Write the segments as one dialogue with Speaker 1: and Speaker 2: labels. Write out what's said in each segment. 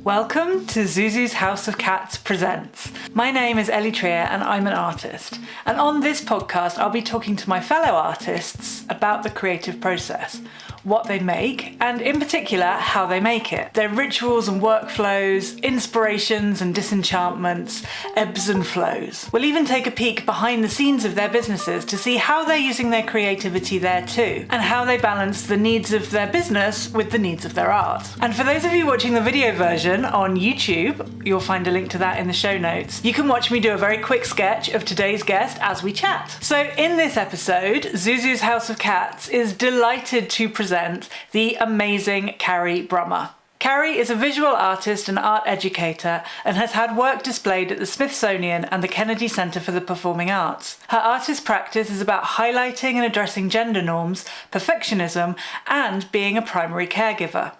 Speaker 1: Welcome to Zuzu's House of Cats Presents. My name is Ellie Trier and I'm an artist. And on this podcast, I'll be talking to my fellow artists about the creative process, what they make, and in particular, how they make it. Their rituals and workflows, inspirations and disenchantments, ebbs and flows. We'll even take a peek behind the scenes of their businesses to see how they're using their creativity there too, and how they balance the needs of their business with the needs of their art. And for those of you watching the video version on YouTube, you'll find a link to that in the show notes. You can watch me do a very quick sketch of today's guest as we chat. So in this episode, Zuzu's House of Cats is delighted to present the amazing Carrie Brummer. Carrie is a visual artist and art educator and has had work displayed at the Smithsonian and the Kennedy Center for the Performing Arts. Her artist practice is about highlighting and addressing gender norms, perfectionism, and being a primary caregiver.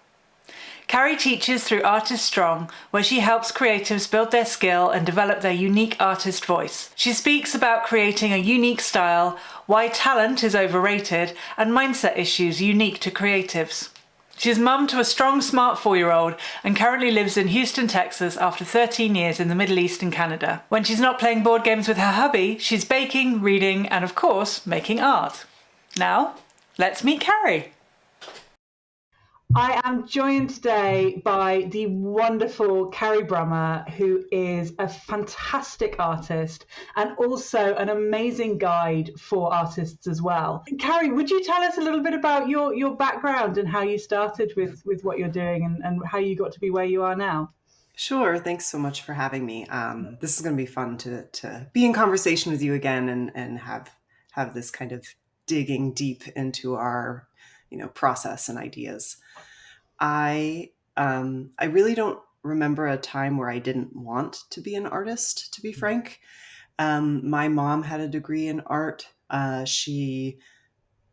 Speaker 1: Carrie teaches through Artist Strong, where she helps creatives build their skill and develop their unique artist voice. She speaks about creating a unique style, why talent is overrated, and mindset issues unique to creatives. She's mum to a strong, smart 4-year-old and currently lives in Houston, Texas after 13 years in the Middle East and Canada. When she's not playing board games with her hubby, she's baking, reading, and of course, making art. Now, let's meet Carrie. I am joined today by the wonderful Carrie Brummer, who is a fantastic artist and also an amazing guide for artists as well. Carrie, would you tell us a little bit about your background and how you started with what you're doing and how you got to be where you are now?
Speaker 2: Sure. Thanks so much for having me. This is going to be fun to be in conversation with you again and have this kind of digging deep into our process and ideas. I really don't remember a time where I didn't want to be an artist, to be frank. My mom had a degree in art. She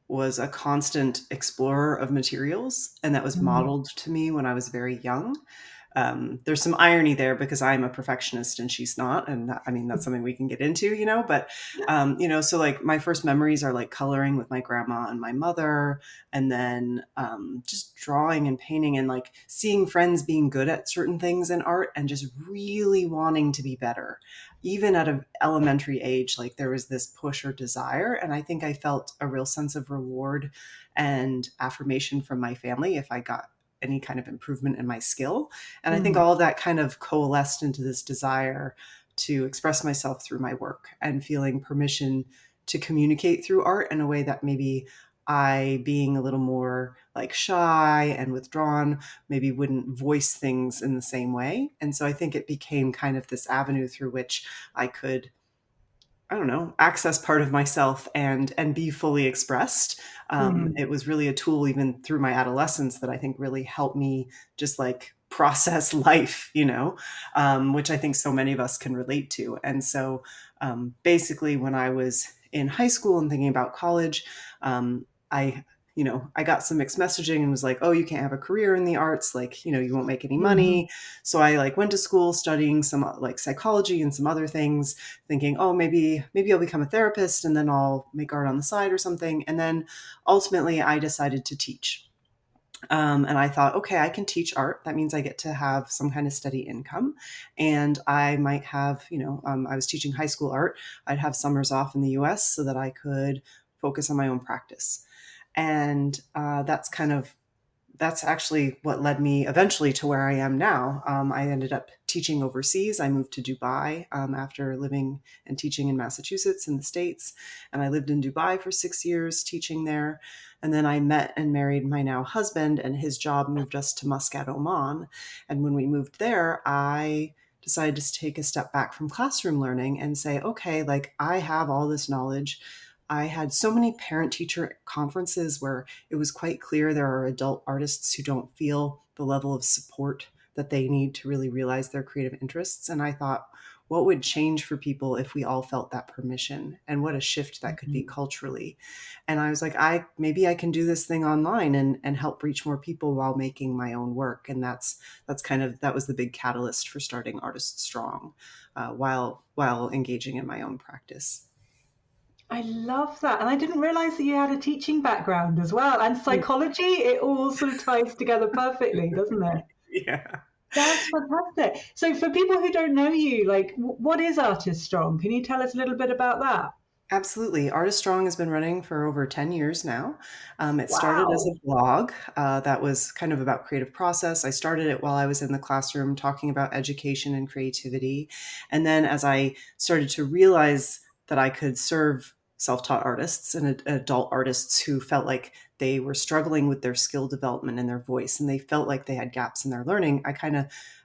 Speaker 2: was a constant explorer of materials, and that was modeled to me when I was very young. There's some irony there because I'm a perfectionist and she's not. And that's something we can get into, but, so like my first memories are like coloring with my grandma and my mother, and then just drawing and painting and like seeing friends being good at certain things in art and just really wanting to be better. Even at an elementary age, like there was this push or desire. And I think I felt a real sense of reward and affirmation from my family if I got any kind of improvement in my skill. And I think all of that kind of coalesced into this desire to express myself through my work and feeling permission to communicate through art in a way that maybe I, being a little more like shy and withdrawn, maybe wouldn't voice things in the same way. And so I think it became kind of this avenue through which I could, access part of myself and be fully expressed. It was really a tool even through my adolescence that I think really helped me just like process life, which I think so many of us can relate to. And so basically when I was in high school and thinking about college, I got some mixed messaging and was like, oh, you can't have a career in the arts. Like, you won't make any money. So I like went to school studying some like psychology and some other things, thinking, oh, maybe I'll become a therapist and then I'll make art on the side or something. And then ultimately I decided to teach. And I thought, okay, I can teach art. That means I get to have some kind of steady income. And I might have, I was teaching high school art. I'd have summers off in the US so that I could focus on my own practice. And that's actually what led me eventually to where I am now. I ended up teaching overseas. I moved to Dubai after living and teaching in Massachusetts in the States. And I lived in Dubai for 6 years teaching there. And then I met and married my now husband, and his job moved us to Muscat, Oman. And when we moved there, I decided to take a step back from classroom learning and say, okay, like I have all this knowledge. I had so many parent-teacher conferences where it was quite clear there are adult artists who don't feel the level of support that they need to really realize their creative interests. And I thought, what would change for people if we all felt that permission, and what a shift that could be culturally. And I was like, maybe I can do this thing online and help reach more people while making my own work. And that was the big catalyst for starting Artist Strong while engaging in my own practice.
Speaker 1: I love that. And I didn't realize that you had a teaching background as well. And psychology, it all sort of ties together perfectly, doesn't it?
Speaker 2: Yeah.
Speaker 1: That's fantastic. So for people who don't know you, like what is Artist Strong? Can you tell us a little bit about that?
Speaker 2: Absolutely. Artist Strong has been running for over 10 years now. It started as
Speaker 1: Wow.
Speaker 2: a blog that was kind of about creative process. I started it while I was in the classroom talking about education and creativity. And then as I started to realize that I could serve self-taught artists and adult artists who felt like they were struggling with their skill development and their voice, and they felt like they had gaps in their learning,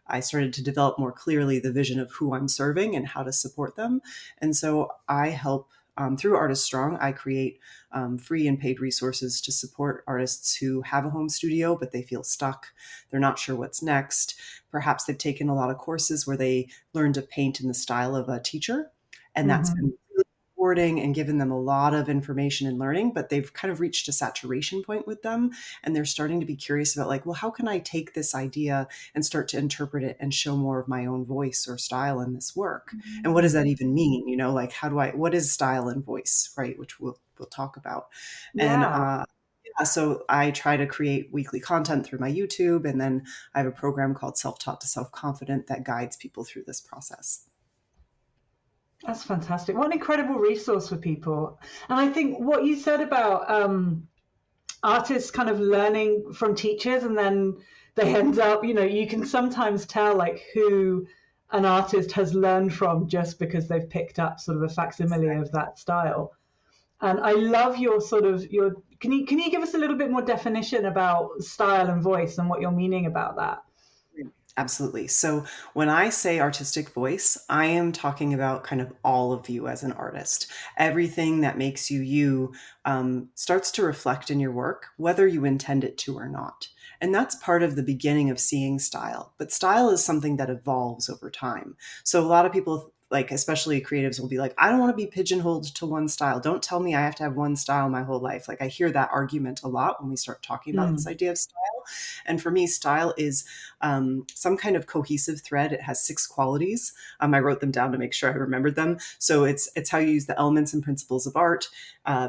Speaker 2: I started to develop more clearly the vision of who I'm serving and how to support them. And so I help through Artist Strong, I create free and paid resources to support artists who have a home studio, but they feel stuck. They're not sure what's next. Perhaps they've taken a lot of courses where they learn to paint in the style of a teacher, and that's
Speaker 1: Hmm.
Speaker 2: been really rewarding and given them a lot of information and learning, but they've kind of reached a saturation point with them, and they're starting to be curious about, like, well, how can I take this idea and start to interpret it and show more of my own voice or style in this work? And what does that even mean? Like, what is style and voice, right? Which we'll talk about. And
Speaker 1: Yeah,
Speaker 2: yeah, so I try to create weekly content through my YouTube, and then I have a program called Self-Taught to Self-Confident that guides people through this process.
Speaker 1: that's fantastic. What an incredible resource for people. And I think what you said about artists kind of learning from teachers and then they end up, you can sometimes tell like who an artist has learned from just because they've picked up sort of a facsimile of that style. And I love your sort of your can you give us a little bit more definition about style and voice and what you're meaning about that?
Speaker 2: Absolutely. So when I say artistic voice, I am talking about kind of all of you as an artist. Everything that makes you you starts to reflect in your work, whether you intend it to or not. And that's part of the beginning of seeing style. But style is something that evolves over time. So a lot of people, like especially creatives, will be like, I don't want to be pigeonholed to one style. Don't tell me I have to have one style my whole life. Like I hear that argument a lot when we start talking about this
Speaker 1: Mm.
Speaker 2: idea of style. And for me, style is some kind of cohesive thread. It has 6 qualities. I wrote them down to make sure I remembered them. So it's how you use the elements and principles of art,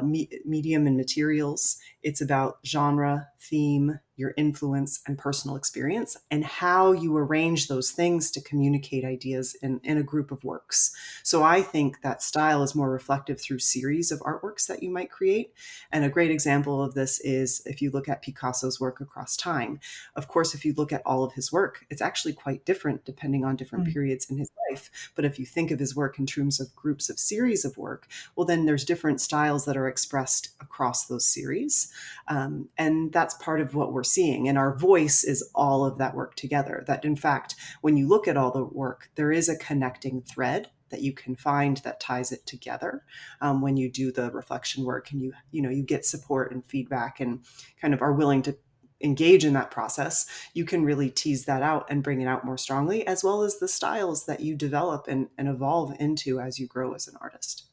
Speaker 2: medium and materials. It's about genre, theme, your influence, and personal experience, and how you arrange those things to communicate ideas in a group of works. So I think that style is more reflective through series of artworks that you might create. And a great example of this is if you look at Picasso's work across time. Of course, if you look at all of his work, it's actually quite different depending on different
Speaker 1: Mm.
Speaker 2: periods in his life. But if you think of his work in terms of groups of series of work, well, then there's different styles that are expressed across those series. And that's part of what we're seeing. And our voice is all of that work together. That, in fact, when you look at all the work, there is a connecting thread that you can find that ties it together when you do the reflection work, and you get support and feedback and kind of are willing to engage in that process. You can really tease that out and bring it out more strongly, as well as the styles that you develop and evolve into as you grow as an artist.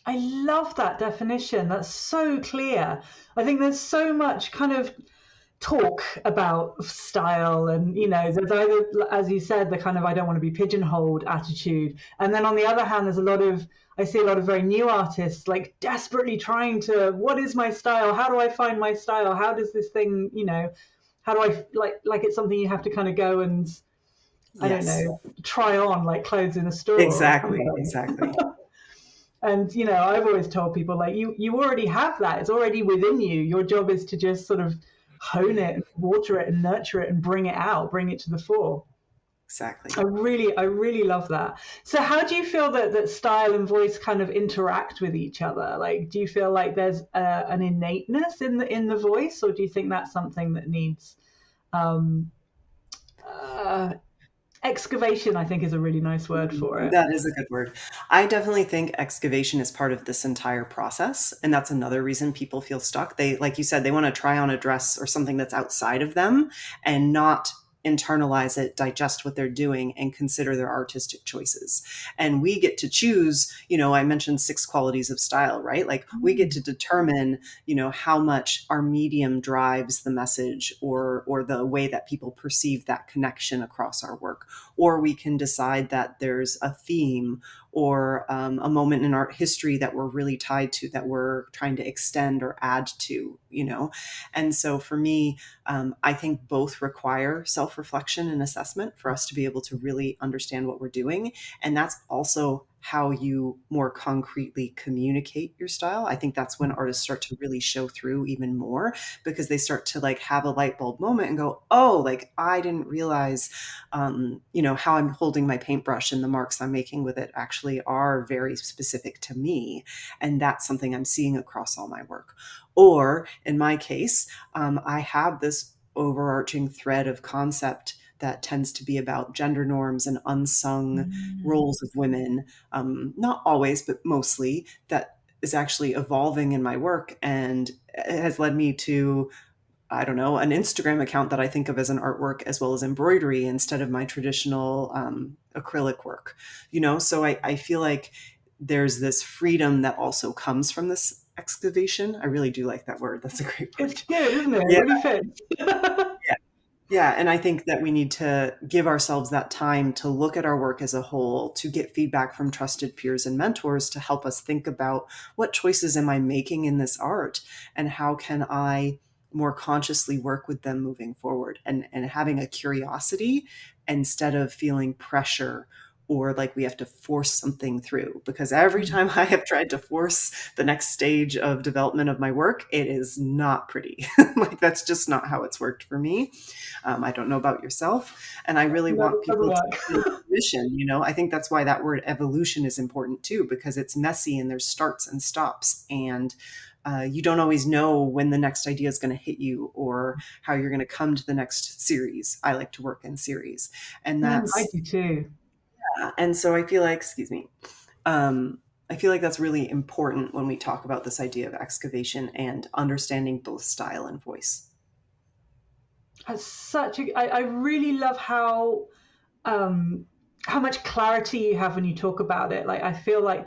Speaker 1: I love that definition. That's so clear. I think there's so much kind of talk about style and there's either, as you said, the kind of I don't want to be pigeonholed attitude, and then on the other hand there's I see a lot of very new artists like desperately trying to, what is my style, how do I find my style, how does this thing, how do I like it's something you have to kind of go and I don't
Speaker 2: Yes,
Speaker 1: know, try on like clothes in a store or
Speaker 2: exactly,
Speaker 1: something.
Speaker 2: exactly.
Speaker 1: And I've always told people like you already have that. It's already within you. Your job is to just sort of hone it and water it and nurture it and bring it out, bring it to the fore.
Speaker 2: Exactly.
Speaker 1: I really love that. So how do you feel that style and voice kind of interact with each other? Like, do you feel like there's an innateness in the voice, or do you think that's something that needs um, uh, excavation? I think is a really nice word for it.
Speaker 2: That is a good word. I definitely think excavation is part of this entire process. And that's another reason people feel stuck. They, like you said, they want to try on a dress or something that's outside of them and not internalize it, digest what they're doing, and consider their artistic choices. And we get to choose, I mentioned 6 qualities of style, right? Like we get to determine, how much our medium drives the message or the way that people perceive that connection across our work. Or we can decide that there's a theme or a moment in art history that we're really tied to, that we're trying to extend or add to, And so for me, I think both require self-reflection and assessment for us to be able to really understand what we're doing. And that's also how you more concretely communicate your style. I think that's when artists start to really show through even more, because they start to like have a light bulb moment and go, oh, like I didn't realize, how I'm holding my paintbrush and the marks I'm making with it actually are very specific to me. And that's something I'm seeing across all my work. Or in my case, I have this overarching thread of concept that tends to be about gender norms and unsung roles of women, not always, but mostly, that is actually evolving in my work, and it has led me to, I don't know, an Instagram account that I think of as an artwork as well as embroidery instead of my traditional acrylic work, So I feel like there's this freedom that also comes from this excavation. I really do like that word. That's a great word.
Speaker 1: It's good, isn't it? It
Speaker 2: Yeah.
Speaker 1: really fits.
Speaker 2: Yeah. Yeah, and I think that we need to give ourselves that time to look at our work as a whole, to get feedback from trusted peers and mentors to help us think about what choices am I making in this art, and how can I more consciously work with them moving forward, and having a curiosity instead of feeling pressure or like we have to force something through. Because every time I have tried to force the next stage of development of my work, it is not pretty. Like that's just not how it's worked for me. I don't know about yourself. And I really
Speaker 1: No,
Speaker 2: want
Speaker 1: it doesn't
Speaker 2: people to feel
Speaker 1: work.
Speaker 2: permission, I think that's why that word evolution is important too, because it's messy and there's starts and stops. And you don't always know when the next idea is going to hit you or how you're going to come to the next series. I like to work in series. And
Speaker 1: I
Speaker 2: that's,
Speaker 1: do too.
Speaker 2: and so I feel like, excuse me, I feel like that's really important when we talk about this idea of excavation and understanding both style and voice.
Speaker 1: That's I really love um, how much clarity you have when you talk about it. Like I feel like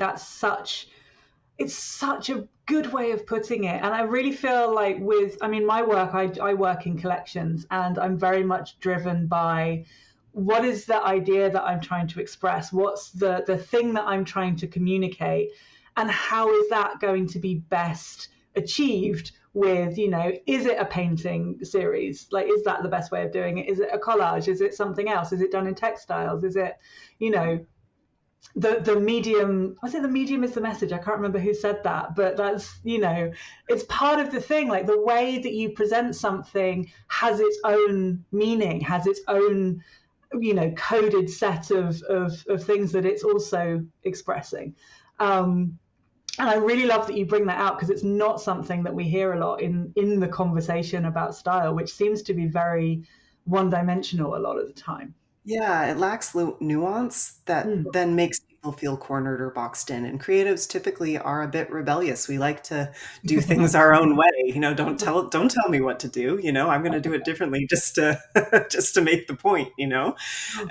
Speaker 1: it's such a good way of putting it. And I really feel like my work, I work in collections, and I'm very much driven by what is the idea that I'm trying to express? What's the thing that I'm trying to communicate? And how is that going to be best achieved with, is it a painting series? Like, is that the best way of doing it? Is it a collage? Is it something else? Is it done in textiles? Is it, you know, the medium, I think the medium is the message. I can't remember who said that, but that's, it's part of the thing. Like the way that you present something has its own meaning, has its own, coded set of things that it's also expressing. And I really love that you bring that out, because it's not something that we hear a lot in the conversation about style, which seems to be very one dimensional a lot of the time.
Speaker 2: Yeah, it lacks nuance that
Speaker 1: Mm.
Speaker 2: then makes people feel cornered or boxed in. And creatives typically are a bit rebellious. We like to do things our own way. Don't tell me what to do. I'm going to do it differently just to just to make the point.
Speaker 1: Oh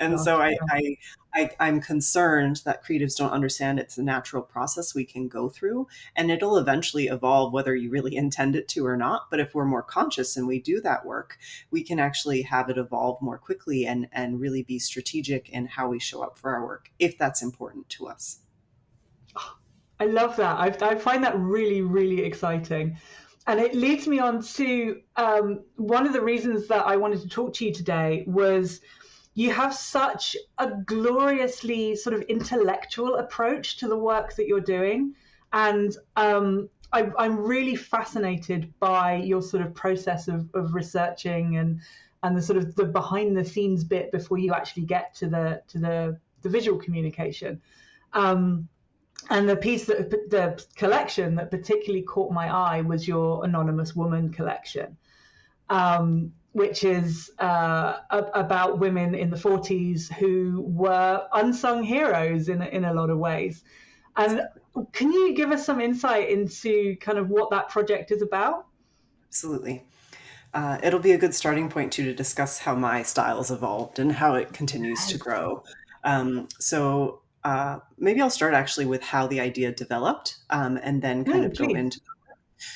Speaker 2: And so
Speaker 1: gosh, yeah.
Speaker 2: I'm concerned that creatives don't understand it's a natural process we can go through, and it'll eventually evolve whether you really intend it to or not. But if we're more conscious and we do that work, we can actually have it evolve more quickly and really be strategic in how we show up for our work, if that's important to us.
Speaker 1: I love that. I find that really, really exciting. And it leads me on to one of the reasons that I wanted to talk to you today was you have such a gloriously sort of intellectual approach to the work that you're doing. And I'm really fascinated by your sort of process of researching and the sort of the behind the scenes bit before you actually get to the visual communication. Um, and the collection that particularly caught my eye was your Anonymous Woman collection, which is about women in the 40s who were unsung heroes in a lot of ways. And
Speaker 2: Exactly.
Speaker 1: can you give us some insight into kind of what that project is about?
Speaker 2: Absolutely. It'll be a good starting point too to discuss how my style's evolved and how it continues to
Speaker 1: Yes.
Speaker 2: grow. So maybe I'll start actually with how the idea developed, and then kind of go
Speaker 1: Please.
Speaker 2: into.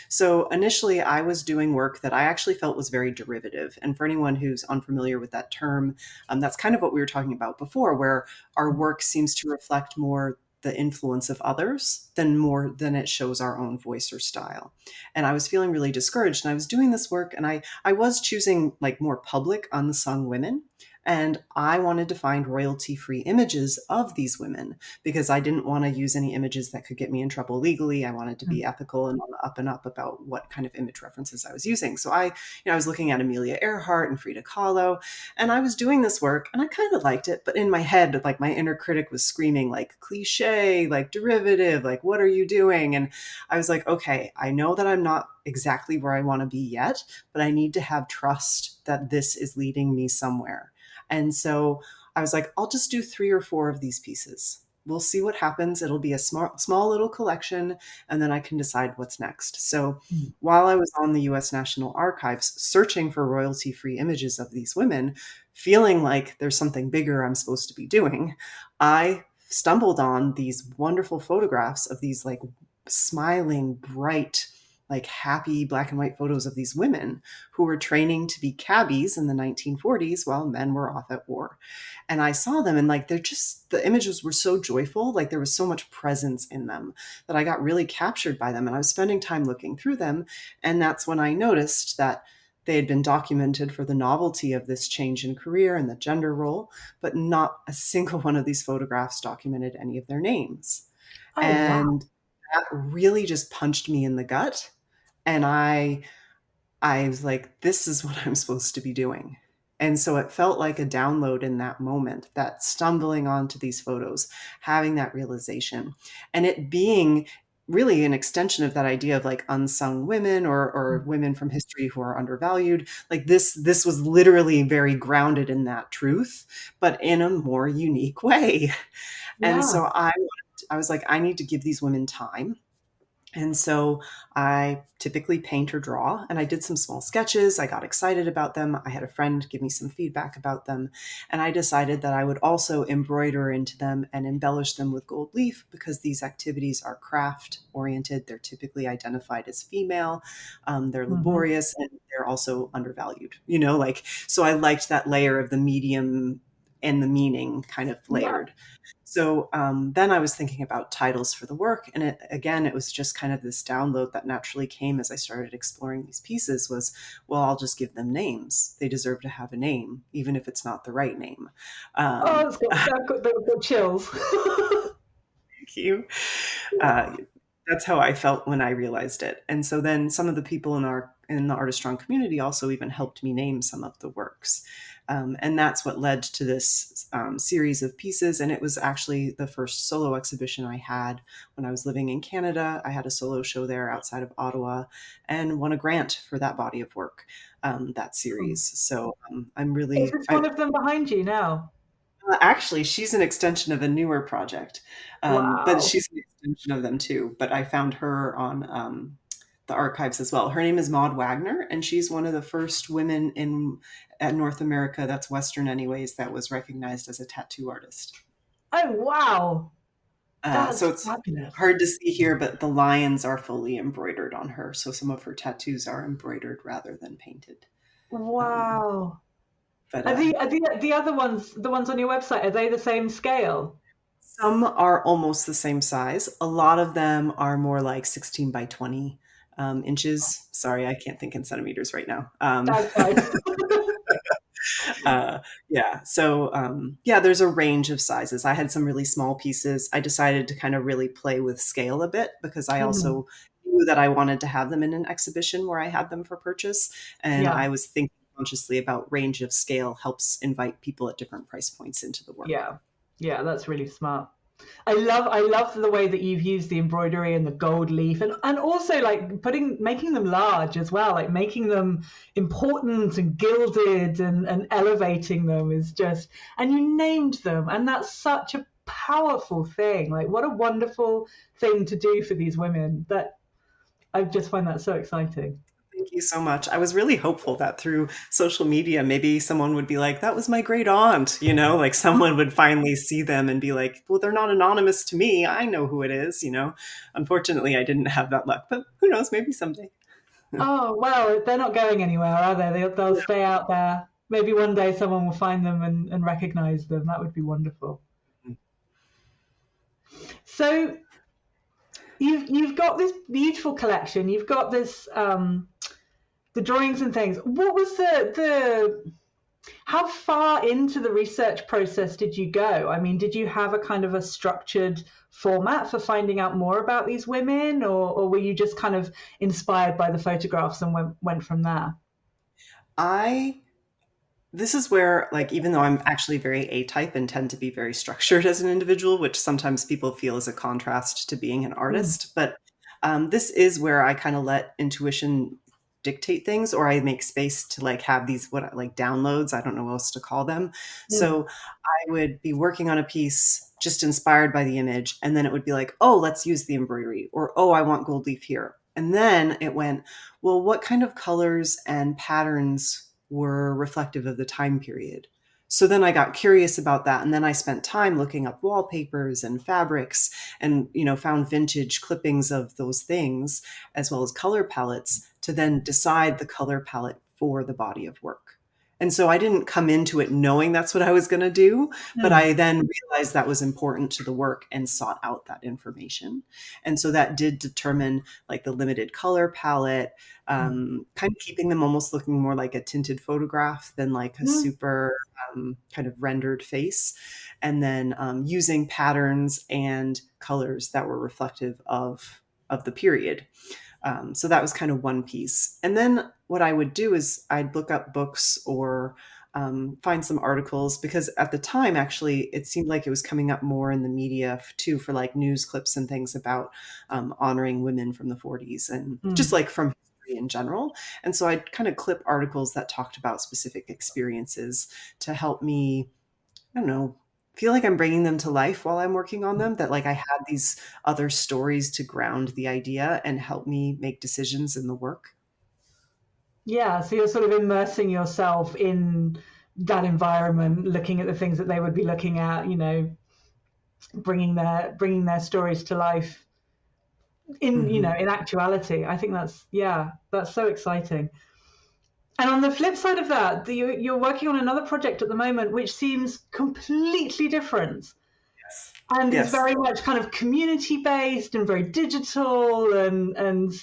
Speaker 2: So initially, I was doing work that I actually felt was very derivative. And for anyone who's unfamiliar with that term, that's kind of what we were talking about before, where our work seems to reflect more the influence of others than it shows our own voice or style. And I was feeling really discouraged, and I was doing this work, and I was choosing like more public unsung women. And I wanted to find royalty free images of these women because I didn't want to use any images that could get me in trouble legally. I wanted to be ethical and on the up and up about what kind of image references I was using. So I was looking at Amelia Earhart and Frida Kahlo, and I was doing this work, and I kind of liked it. But in my head, like my inner critic was screaming like cliche, like derivative, like what are you doing? And I was like, okay, I know that I'm not exactly where I want to be yet, but I need to have trust that this is leading me somewhere. And so I was like, I'll just do 3 or 4 of these pieces. We'll see what happens. It'll be a small little collection, and then I can decide what's next. So while I was on the US National Archives searching for royalty-free images of these women, feeling like there's something bigger I'm supposed to be doing, I stumbled on these wonderful photographs of these like smiling, bright, like happy black and white photos of these women who were training to be cabbies in the 1940s while men were off at war. And I saw them, and like the images were so joyful, like there was so much presence in them that I got really captured by them. And I was spending time looking through them. And that's when I noticed that they had been documented for the novelty of this change in career and the gender role, but not a single one of these photographs documented any of their names.
Speaker 1: Oh, wow.
Speaker 2: And that really just punched me in the gut. And I was like, this is what I'm supposed to be doing. And so it felt like a download in that moment, that stumbling onto these photos, having that realization, and it being really an extension of that idea of like unsung women or women from history who are undervalued. Like this was literally very grounded in that truth, but in a more unique way. And
Speaker 1: Yeah.
Speaker 2: so I was like, I need to give these women time. And so I typically paint or draw, and I did some small sketches. I got excited about them. I had a friend give me some feedback about them. And I decided that I would also embroider into them and embellish them with gold leaf because these activities are craft oriented. They're typically identified as female. They're
Speaker 1: Hmm.
Speaker 2: laborious, and they're also undervalued, like, so I liked that layer of the medium and the meaning kind of
Speaker 1: Yeah.
Speaker 2: layered. So then I was thinking about titles for the work, and it was just kind of this download that naturally came as I started exploring these pieces. Was, well, I'll just give them names. They deserve to have a name, even if it's not the right name.
Speaker 1: Oh,
Speaker 2: Um,
Speaker 1: I've got chills.
Speaker 2: Thank you.
Speaker 1: Yeah.
Speaker 2: Uh, that's how I felt when I realized it. And so then some of the people in the Artist Strong community also even helped me name some of the works. And that's what led to this series of pieces. And it was actually the first solo exhibition I had when I was living in Canada. I had a solo show there outside of Ottawa and won a grant for that body of work, that series. So
Speaker 1: Is this one of them behind you now?
Speaker 2: actually, she's an extension of a newer project, but
Speaker 1: Wow.
Speaker 2: she's an extension of them too. But I found her on the archives as well. Her name is Maud Wagner, and she's one of the first women at North America, that's Western anyways, that was recognized as a tattoo artist.
Speaker 1: Oh, wow.
Speaker 2: So
Speaker 1: That's
Speaker 2: it's
Speaker 1: fabulous.
Speaker 2: hard to see here, but the lions are fully embroidered on her. So some of her tattoos are embroidered rather than painted. Um,
Speaker 1: Wow.
Speaker 2: but
Speaker 1: Are the other ones, the ones on your website, are they the same scale?
Speaker 2: Some are almost the same size. A lot of them are more like 16 by 20 inches. Sorry, I can't think in centimeters right now.
Speaker 1: That's fine.
Speaker 2: Yeah. So, yeah, there's a range of sizes. I had some really small pieces. I decided to kind of really play with scale a bit because I
Speaker 1: Mhm.
Speaker 2: also knew that I wanted to have them in an exhibition where I had them for purchase. And
Speaker 1: Yeah,
Speaker 2: I was thinking consciously about range of scale helps invite people at different price points into the work.
Speaker 1: yeah, yeah. That's really smart. I love the way that you've used the embroidery and the gold leaf, and also like making them large as well, like making them important and gilded and elevating them is just, and you named them, and that's such a powerful thing. Like, what a wonderful thing to do for these women. That I just find that so exciting.
Speaker 2: Thank you so much. I was really hopeful that through social media, maybe someone would be like, that was my great aunt, like someone would finally see them and be like, well, they're not anonymous to me. I know who it is. Unfortunately, I didn't have that luck, but who knows, maybe someday.
Speaker 1: Oh well, they're not going anywhere, are they? They'll stay out there. Maybe one day someone will find them and recognize them. That would be wonderful. So you've got this beautiful collection. You've got this the drawings and things. What was the how far into the research process did you go? I mean, did you have a kind of a structured format for finding out more about these women, or were you just kind of inspired by the photographs and went from there?
Speaker 2: I This is where, like, even though I'm actually very A-type and tend to be very structured as an individual, which sometimes people feel is a contrast to being an
Speaker 1: Mm,
Speaker 2: artist, but this is where I kind of let intuition dictate things, or I make space to like have these like downloads. I don't know what else to call them.
Speaker 1: mm,
Speaker 2: So I would be working on a piece just inspired by the image, and then it would be like, oh, let's use the embroidery, or oh, I want gold leaf here. And then it went, well, what kind of colors and patterns were reflective of the time period? So then I got curious about that, and then I spent time looking up wallpapers and fabrics, and found vintage clippings of those things as well as color palettes to then decide the color palette for the body of work. And so I didn't come into it knowing that's what I was going to do, but
Speaker 1: mm,
Speaker 2: I then realized that was important to the work and sought out that information. And so that did determine like the limited color palette,
Speaker 1: mm,
Speaker 2: kind of keeping them almost looking more like a tinted photograph than like a
Speaker 1: mm.
Speaker 2: super kind of rendered face. And then using patterns and colors that were reflective of the period. So that was kind of one piece. And then what I would do is I'd look up books or find some articles, because at the time, actually, it seemed like it was coming up more in the media too, for like news clips and things about honoring women from the 40s and just
Speaker 1: Mm.
Speaker 2: like from history in general. And so I'd kind of clip articles that talked about specific experiences to help me, I don't know, feel like I'm bringing them to life while I'm working on them, that like I had these other stories to ground the idea and help me make decisions in the work.
Speaker 1: Yeah, so you're sort of immersing yourself in that environment, looking at the things that they would be looking at, bringing their stories to life in
Speaker 2: Hmm.
Speaker 1: in actuality. I think that's so exciting. And on the flip side of that, you're working on another project at the moment which seems completely different
Speaker 2: Yes.
Speaker 1: and is
Speaker 2: Yes.
Speaker 1: very much kind of community based and very digital and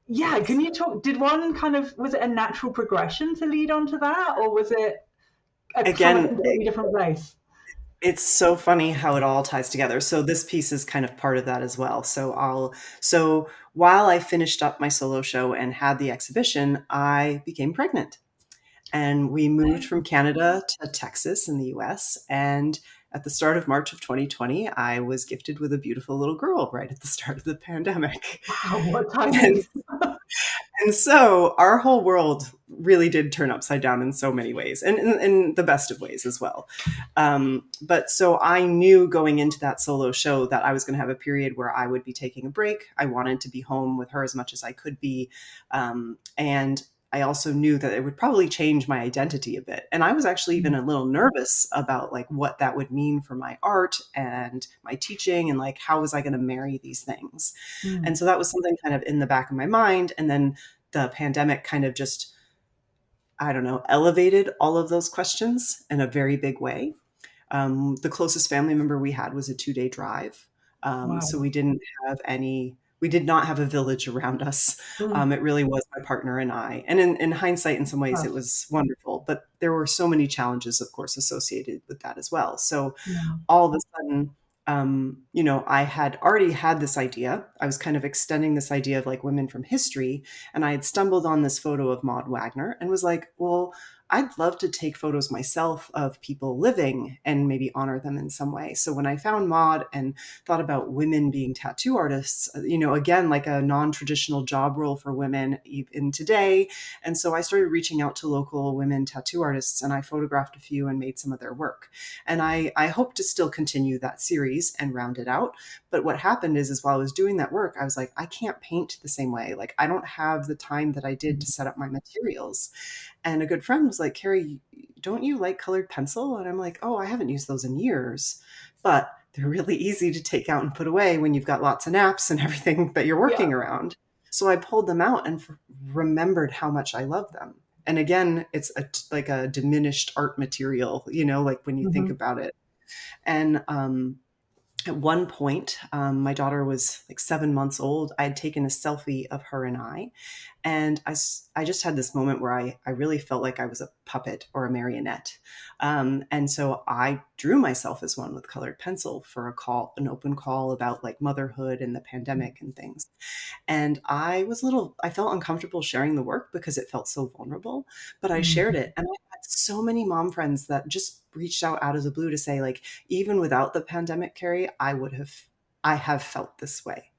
Speaker 1: yeah, can
Speaker 2: Yes.
Speaker 1: you talk, did one kind of, was it a natural progression to lead onto that, or was it from a
Speaker 2: Again,
Speaker 1: completely different place?
Speaker 2: it's so funny how it all ties together. So this piece is kind of part of that as well. So while I finished up my solo show and had the exhibition, I became pregnant. And we moved from Canada to Texas in the US. And at the start of March of 2020, I was gifted with a beautiful little girl right at the start of the pandemic.
Speaker 1: Wow, what
Speaker 2: And
Speaker 1: timing.
Speaker 2: And so our whole world really did turn upside down in so many ways, and in the best of ways as well. But so I knew going into that solo show that I was going to have a period where I would be taking a break. I wanted to be home with her as much as I could be. And I also knew that it would probably change my identity a bit. And I was actually even
Speaker 1: Mm,
Speaker 2: a little nervous about like what that would mean for my art and my teaching, and like how was I going to marry these things. And
Speaker 1: mm,
Speaker 2: so that was something kind of in the back of my mind. And then the pandemic kind of just, I don't know, elevated all of those questions in a very big way. The closest family member we had was a 2-day drive. So
Speaker 1: wow.
Speaker 2: we did not have a village around us.
Speaker 1: Mm,
Speaker 2: It really was my partner and I. And in hindsight, in some ways, it
Speaker 1: gosh,
Speaker 2: was wonderful. But there were so many challenges, of course, associated with that as well. So
Speaker 1: yeah.
Speaker 2: all of a sudden, I had already had this idea. I was kind of extending this idea of like women from history. And I had stumbled on this photo of Maud Wagner and was like, well, I'd love to take photos myself of people living and maybe honor them in some way. So when I found Maud and thought about women being tattoo artists, again, like a non-traditional job role for women even today. And so I started reaching out to local women tattoo artists, and I photographed a few and made some of their work. And I hope to still continue that series and round it out. But what happened is while I was doing that work, I was like, I can't paint the same way. Like I don't have the time that I did to set up my materials. And a good friend was like, Carrie, don't you like colored pencil? And I'm like, oh, I haven't used those in years. But they're really easy to take out and put away when you've got lots of naps and everything that you're
Speaker 1: Yeah.
Speaker 2: working around. So I pulled them out and remembered how much I love them. And again, it's like a diminished art material, like when you think
Speaker 1: Hmm.
Speaker 2: about it. And at one point, my daughter was like 7 months old. I had taken a selfie of her and and I just had this moment where I really felt like I was a puppet or a marionette. And so I drew myself as one with colored pencil for an open call about like motherhood and the pandemic and things. And I felt uncomfortable sharing the work because it felt so vulnerable, but I shared
Speaker 1: Mhm.
Speaker 2: it. And I had so many mom friends that just reached out of the blue to say, like, even without the pandemic, Carrie, I have felt this way.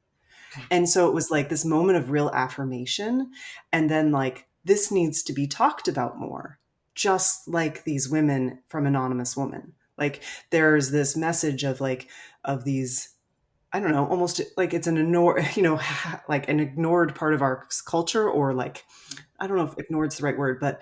Speaker 2: And so it was like this moment of real affirmation. And then, like, this needs to be talked about more, just like these women from Anonymous Woman. Like, there's this message of like, of these, I don't know, almost like it's an ignored, like an ignored part of our culture, or like, I don't know if ignored is the right word, but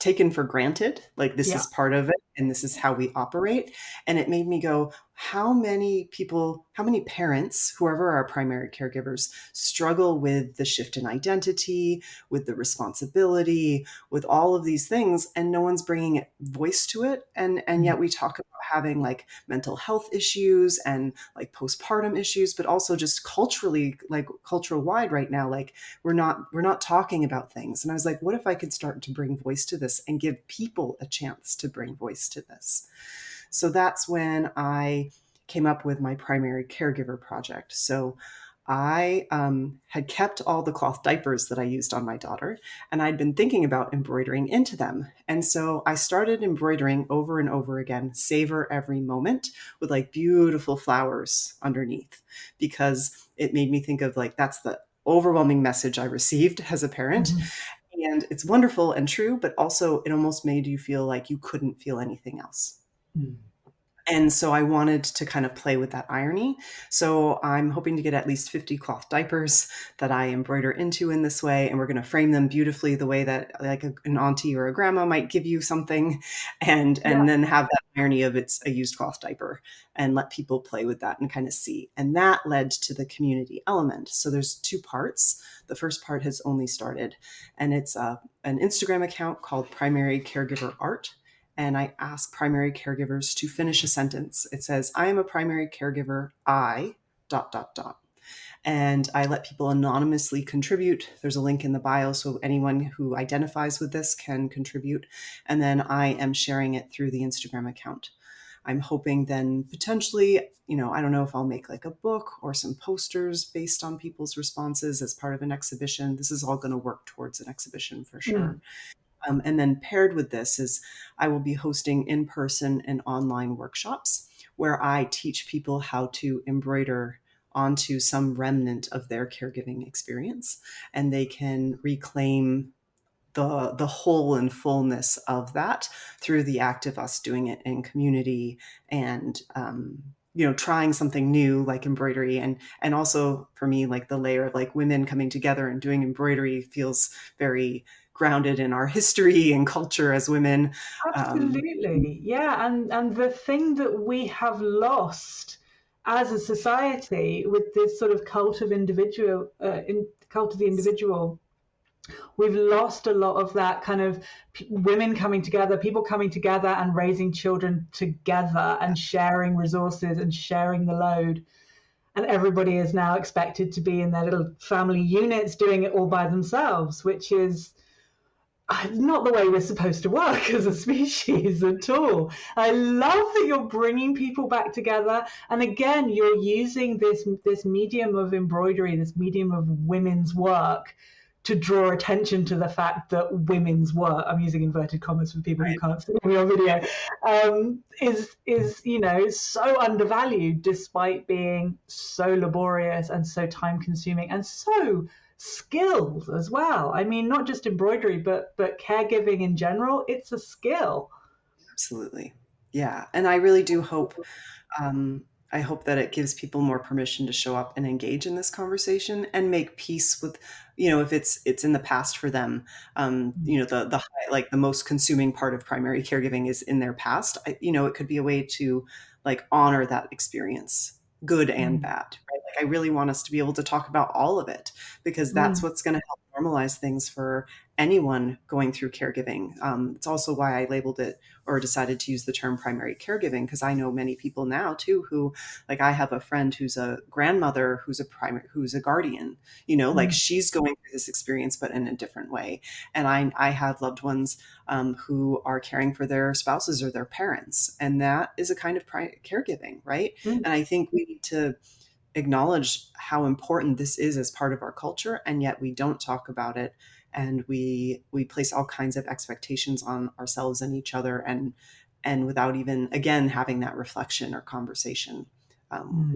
Speaker 2: taken for granted. Like, this
Speaker 1: Yeah.
Speaker 2: is part of it and this is how we operate. And it made me go, how many people, how many parents, whoever are primary caregivers, struggle with the shift in identity, with the responsibility, with all of these things, and no one's bringing voice to it. And yet we talk about having like mental health issues and like postpartum issues, but also just culturally, like cultural wide right now, like we're not talking about things. And I was like, what if I could start to bring voice to this and give people a chance to bring voice to this? So that's when I came up with my primary caregiver project. So I had kept all the cloth diapers that I used on my daughter, and I'd been thinking about embroidering into them. And so I started embroidering over and over again, savor every moment, with like beautiful flowers underneath, because it made me think of like, that's the overwhelming message I received as a parent.
Speaker 1: Mhm.
Speaker 2: And it's wonderful and true, but also it almost made you feel like you couldn't feel anything else.
Speaker 1: Mm.
Speaker 2: And so I wanted to kind of play with that irony. So I'm hoping to get at least 50 cloth diapers that I embroider into in this way. And we're going to frame them beautifully the way that like an auntie or a grandma might give you something.
Speaker 1: Yeah.
Speaker 2: And then have that irony of it's a used cloth diaper, and let people play with that and kind of see. And that led to the community element. So there's two parts. The first part has only started, and it's an Instagram account called Primary Caregiver Art, and I ask primary caregivers to finish a sentence. It says, I am a primary caregiver, I dot dot dot. And I let people anonymously contribute. There's a link in the bio so anyone who identifies with this can contribute. And then I am sharing it through the Instagram account. I'm hoping then potentially, I don't know if I'll make like a book or some posters based on people's responses as part of an exhibition. This is all going to work towards an exhibition for sure.
Speaker 1: Mm.
Speaker 2: And then paired with this is I will be hosting in-person and online workshops where I teach people how to embroider onto some remnant of their caregiving experience, and they can reclaim the whole and fullness of that through the act of us doing it in community, and trying something new like embroidery, and also for me, like the layer of like women coming together and doing embroidery feels very grounded in our history and culture as women. um,
Speaker 1: Absolutely. Yeah. And the thing that we have lost as a society with this sort of cult of the individual, we've lost a lot of that kind of women coming together, people coming together and raising children together and sharing resources and sharing the load. And everybody is now expected to be in their little family units doing it all by themselves, which is not the way we're supposed to work as a species at all. I love that you're bringing people back together, and again, you're using this medium of embroidery, this medium of women's work, to draw attention to the fact that women's work, I'm using inverted commas for people who can't see me on video, is so undervalued despite being so laborious and so time consuming and so skilled as well. I mean, not just embroidery, but caregiving in general. It's a skill.
Speaker 2: Absolutely. Yeah. And I really do hope, um, I hope that it gives people more permission to show up and engage in this conversation and make peace with, if it's in the past for them. Like the most consuming part of primary caregiving is in their past. It could be a way to like honor that experience, good and
Speaker 1: Mm.
Speaker 2: bad, right? Like I really want us to be able to talk about all of it, because that's
Speaker 1: Mm.
Speaker 2: what's going to help normalize things for anyone going through caregiving. It's also why I labeled it or decided to use the term primary caregiving, because I know many people now too who, like, I have a friend who's a grandmother who's a guardian, like she's going through this experience but in a different way. And I have loved ones who are caring for their spouses or their parents, and that is a kind of caregiving, right?
Speaker 1: Mm.
Speaker 2: And I think we need to acknowledge how important this is as part of our culture, and yet we don't talk about it, and we place all kinds of expectations on ourselves and each other, and without even, again, having that reflection or conversation,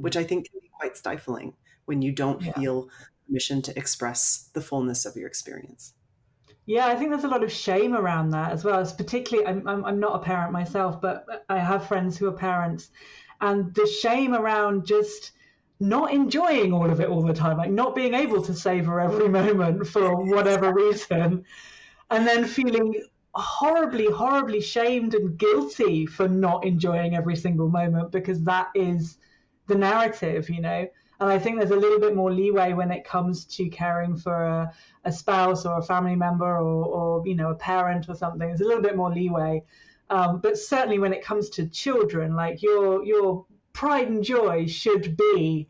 Speaker 2: which I think can be quite stifling when you don't
Speaker 1: Yeah.
Speaker 2: feel permission to express the fullness of your experience.
Speaker 1: Yeah, I think there's a lot of shame around that as well. It's particularly, I'm not a parent myself, but I have friends who are parents, and the shame around just not enjoying all of it all the time, like not being able to savor every moment for whatever reason, and then feeling horribly, horribly shamed and guilty for not enjoying every single moment because that is the narrative, you know. And I think there's a little bit more leeway when it comes to caring for a spouse or a family member or you know, a parent or something. There's a little bit more leeway. But certainly when it comes to children, like your pride and joy should be,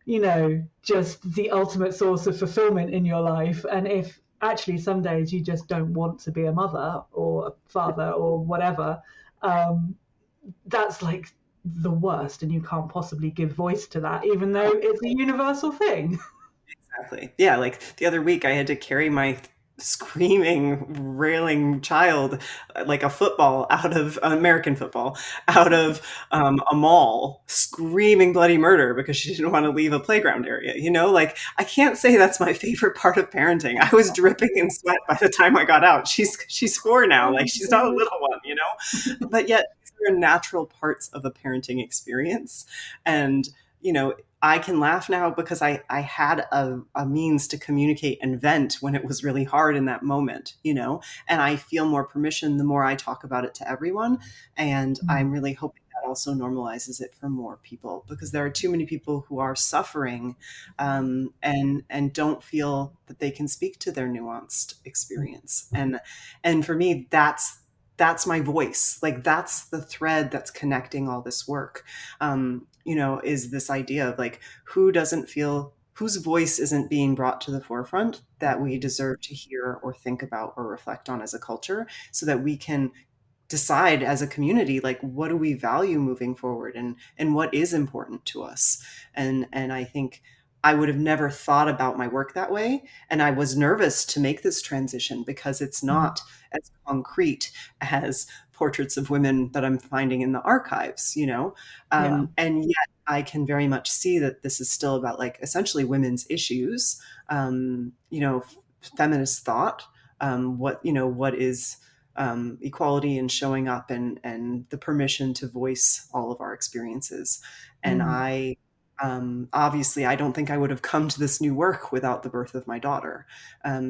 Speaker 1: you know, just the ultimate source of fulfillment in your life. And if actually some days you just don't want to be a mother or a father or whatever, that's like the worst, and you can't possibly give voice to that, even though it's a universal thing.
Speaker 2: Exactly. Yeah, like the other week I had to carry my screaming, railing child, like a football out of American football, out of a mall, screaming bloody murder because she didn't want to leave a playground area. Like, I can't say that's my favorite part of parenting. I was dripping in sweat by the time I got out. She's 4 now, like she's not a little one. But yet these are natural parts of a parenting experience. And, I can laugh now because I had a means to communicate and vent when it was really hard in that moment, and I feel more permission the more I talk about it to everyone. And I'm really hoping that also normalizes it for more people, because there are too many people who are suffering, and don't feel that they can speak to their nuanced experience. And for me, that's my voice. Like, that's the thread that's connecting all this work. Is this idea of, like, whose voice isn't being brought to the forefront that we deserve to hear or think about or reflect on as a culture, so that we can decide as a community, like, what do we value moving forward, and what is important to us. And I think I would have never thought about my work that way, and I was nervous to make this transition because it's not as concrete as portraits of women that I'm finding in the archives,
Speaker 1: Yeah.
Speaker 2: and yet I can very much see that this is still about, like, essentially women's issues, feminist thought, what is equality and showing up, and the permission to voice all of our experiences. And obviously, I don't think I would have come to this new work without the birth of my daughter.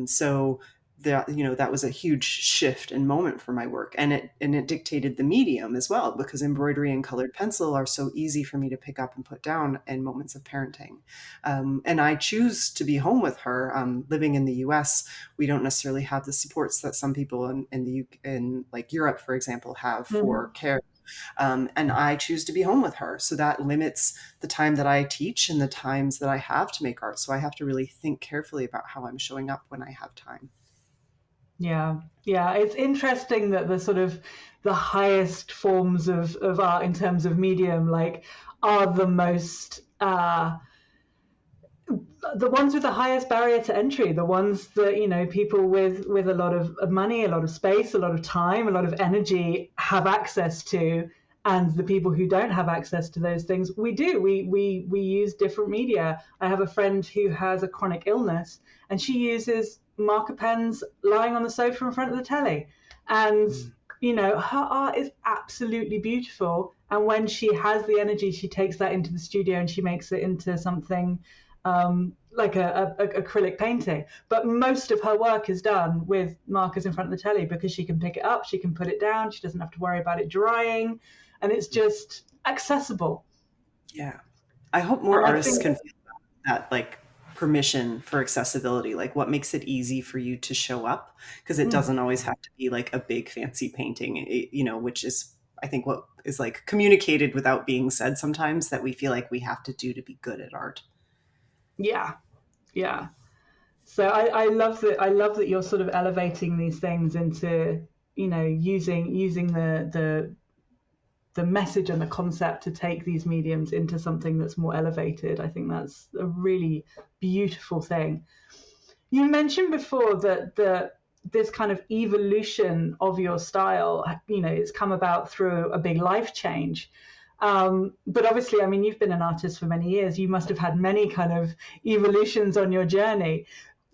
Speaker 2: So that was a huge shift and moment for my work, and it dictated the medium as well, because embroidery and colored pencil are so easy for me to pick up and put down in moments of parenting. And I choose to be home with her. Living in the U.S., we don't necessarily have the supports that some people in like Europe, for example, have for care. And I choose to be home with her. So that limits the time that I teach and the times that I have to make art. So I have to really think carefully about how I'm showing up when I have time.
Speaker 1: Yeah, yeah. It's interesting that the highest forms of art in terms of medium, like, are the most the ones with the highest barrier to entry, the ones that, you know, people with a lot of money, a lot of space, a lot of time, a lot of energy have access to. And the people who don't have access to those things, we use different media. I have a friend who has a chronic illness, and she uses marker pens lying on the sofa in front of the telly. And you know, her art is absolutely beautiful. And when she has the energy, she takes that into the studio and she makes it into something like a acrylic painting. But most of her work is done with markers in front of the telly, because she can pick it up, she can put it down, she doesn't have to worry about it drying, and it's just accessible.
Speaker 2: Yeah. I hope more
Speaker 1: And I
Speaker 2: artists
Speaker 1: think,
Speaker 2: can feel that, like, permission for accessibility? Like, what makes it easy for you to show up? Because it
Speaker 1: Mm.
Speaker 2: doesn't always have to be like a big fancy painting, which is, I think, what is like communicated without being said sometimes, that we feel like we have to do to be good at art.
Speaker 1: Yeah, yeah. So I love that. I love that you're sort of elevating these things into, using the message and the concept to take these mediums into something that's more elevated. I think that's a really beautiful thing. You mentioned before that this kind of evolution of your style, it's come about through a big life change. But obviously, I mean, you've been an artist for many years. You must have had many kind of evolutions on your journey.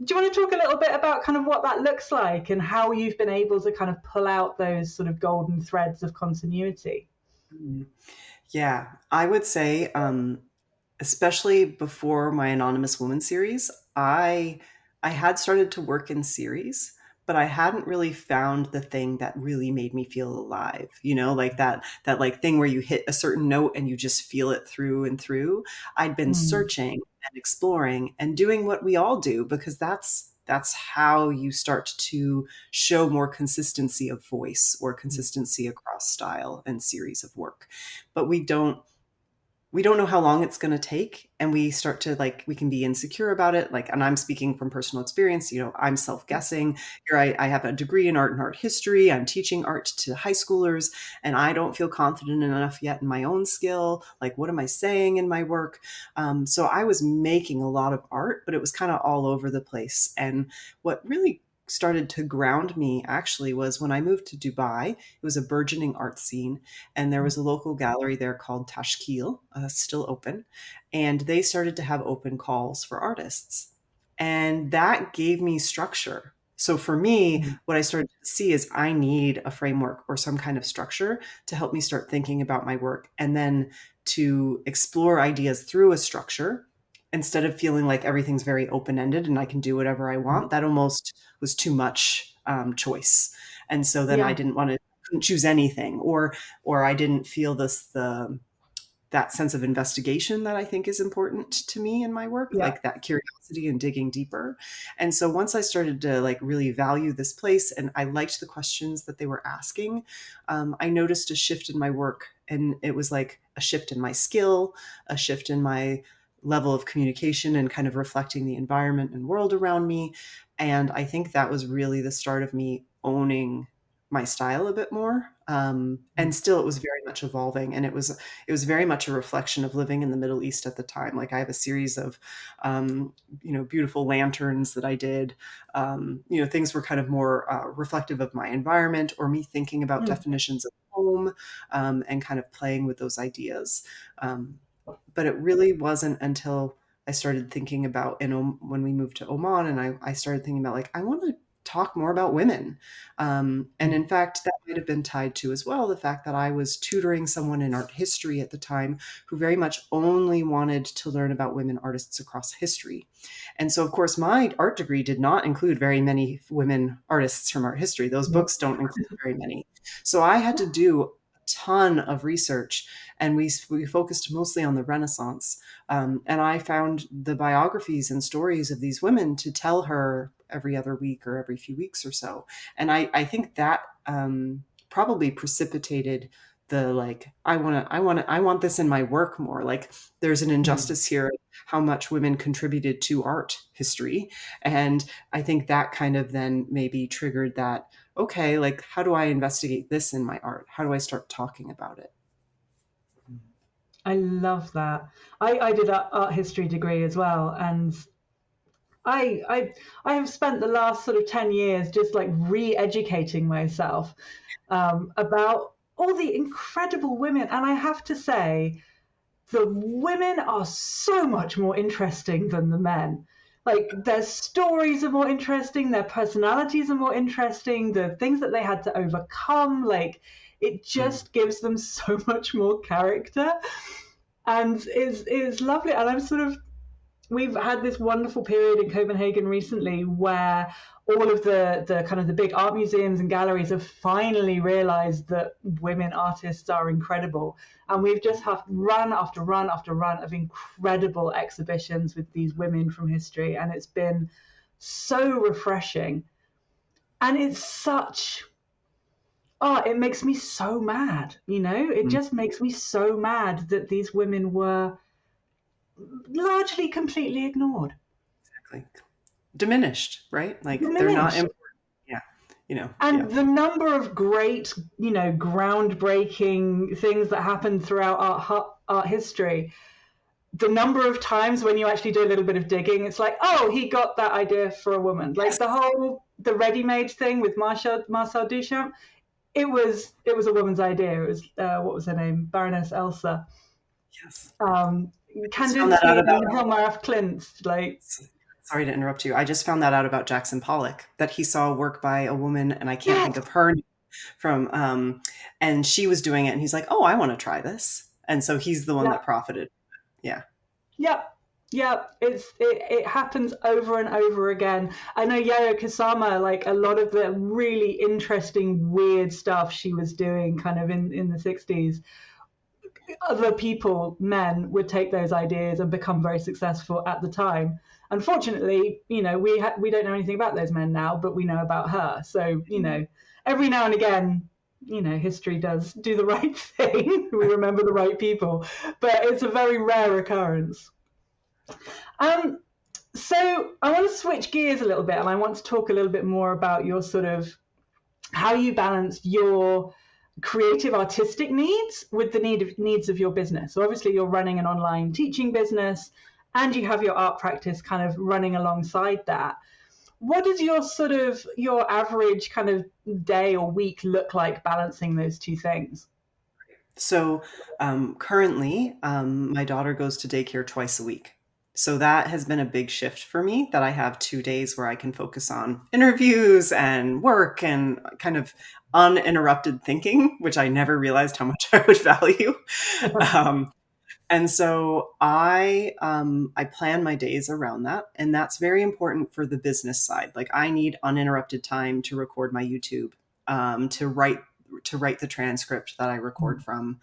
Speaker 1: Do you want to talk a little bit about kind of what that looks like and how you've been able to kind of pull out those sort of golden threads of continuity?
Speaker 2: Mm. Yeah, I would say, especially before my Anonymous Woman series, I had started to work in series, but I hadn't really found the thing that really made me feel alive. Like that like thing where you hit a certain note and you just feel it through and through. I'd been
Speaker 1: Mm.
Speaker 2: searching and exploring and doing what we all do, because that's how you start to show more consistency of voice or consistency across style and series of work. But we don't know how long it's going to take, and we start to, like, we can be insecure about it, like, and I'm speaking from personal experience. I'm self-guessing here. I have a degree in art and art history. I'm teaching art to high schoolers, and I don't feel confident enough yet in my own skill. Like, what am I saying in my work? So I was making a lot of art, but it was kind of all over the place. And what really started to ground me actually was when I moved to Dubai. It was a burgeoning art scene, and there was a local gallery there called Tashkil, still open, and they started to have open calls for artists. And that gave me structure. So for me,
Speaker 1: Mm.
Speaker 2: what I started to see is I need a framework or some kind of structure to help me start thinking about my work, and then to explore ideas through a structure instead of feeling like everything's very open-ended and I can do whatever I want. That almost was too much choice. And so then I
Speaker 1: Yeah,
Speaker 2: didn't want to, couldn't choose anything, or I didn't feel the that sense of investigation that I think is important to me in my work,
Speaker 1: yeah.
Speaker 2: like that curiosity and digging deeper. And so once I started to like really value this place, and I liked the questions that they were asking, I noticed a shift in my work. And it was like a shift in my skill, a shift in my level of communication and kind of reflecting the environment and world around me. And I think that was really the start of me owning my style a bit more. And still, it was very much evolving, and it was very much a reflection of living in the Middle East at the time. Like, I have a series of, beautiful lanterns that I did. Things were kind of more reflective of my environment, or me thinking about
Speaker 1: Mm.
Speaker 2: definitions of home, and kind of playing with those ideas. Um, but it really wasn't until I started thinking about, when we moved to Oman, and I started thinking about, like, I want to talk more about women. And in fact, that might have been tied to as well the fact that I was tutoring someone in art history at the time who very much only wanted to learn about women artists across history. And so, of course, my art degree did not include very many women artists from art history. Those
Speaker 1: No.
Speaker 2: books don't include very many. So I had to do a ton of research, and we focused mostly on the Renaissance. And I found the biographies and stories of these women to tell her every other week or every few weeks or so. And I think that probably precipitated the, like, I want this in my work more. Like, there's an
Speaker 1: Mm.
Speaker 2: injustice here, how much women contributed to art history. And I think that kind of then maybe triggered that, okay, like, how do I investigate this in my art? How do I start talking about it?
Speaker 1: I love that. I did an art history degree as well, and I I I have spent the last sort of 10 years just like re-educating myself about all the incredible women, and I have to say the women are so much more interesting than the men. Like their stories are more interesting, their personalities are more interesting, the things that they had to overcome, like it
Speaker 2: Mm.
Speaker 1: just gives them so much more character and is lovely. And I'm sort of we've had this wonderful period in Copenhagen recently where all of the kind of the big art museums and galleries have finally realized that women artists are incredible. And we've just had run after run after run of incredible exhibitions with these women from history. And it's been so refreshing. And it's such, it makes me so mad, it just makes me so mad that these women were largely completely ignored.
Speaker 2: Exactly. Diminished, right? Like
Speaker 1: Diminished.
Speaker 2: They're not important. Yeah.
Speaker 1: And the number of great, groundbreaking things that happened throughout art history, the number of times when you actually do a little bit of digging, it's like, oh, he got that idea for a woman. Yes. Like the ready-made thing with Marcel Duchamp, it was a woman's idea. It was, what was her name? Baroness Elsa.
Speaker 2: Yes.
Speaker 1: Kandinsky and Hilmar af Klint, like...
Speaker 2: Sorry to interrupt you. I just found that out about Jackson Pollock, that he saw work by a woman, and I can't think of her from, and she was doing it, and he's like, oh, I want to try this. And so he's the one that profited. Yeah.
Speaker 1: Yep. Yeah, it happens over and over again. I know Yayoi Kusama, like a lot of the really interesting, weird stuff she was doing kind of in the 60s. Other people, men, would take those ideas and become very successful at the time. Unfortunately, we don't know anything about those men now, but we know about her. So, every now and again, history does do the right thing. We remember the right people, but it's a very rare occurrence. So I want to switch gears a little bit, and I want to talk a little bit more about your sort of how you balance your creative artistic needs with the needs of your business. So obviously you're running an online teaching business and you have your art practice kind of running alongside that. What does your average kind of day or week look like balancing those two things?
Speaker 2: So currently my daughter goes to daycare twice a week. So that has been a big shift for me, that I have 2 days where I can focus on interviews and work and kind of uninterrupted thinking, which I never realized how much I would value. And so I plan my days around that. And that's very important for the business side. Like I need uninterrupted time to record my YouTube, to write the transcript that I record from,